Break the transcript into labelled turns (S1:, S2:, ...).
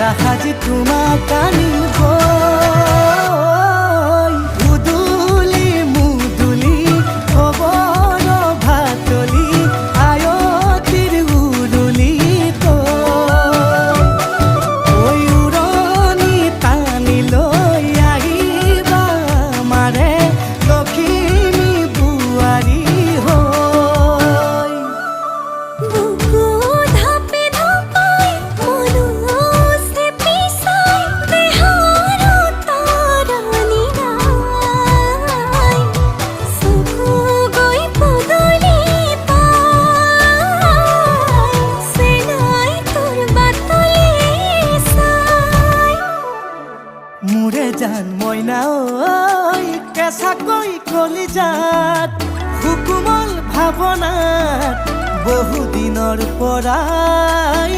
S1: জাহাজ তোমাক আনিব উদুলি মুদুলি খবৰ ভাতলি আয়তিৰ উৰুলি ঐ উৰণি টানি লৈ আহিবা মাৰে লখিমী বোৱাৰী হৈ
S2: বুকু ধাপে ধাপাই মনো চেপি চাই বেহাৰো তৰণি নাই চকু গৈ পদূলি পাই চেনাই তোৰ বাটলি চাই
S1: মোৰে জান মইনা ঐ কেঁচাকৈ কলিজাত সুকুমল ভাৱনাত বহুদিনৰ পৰাই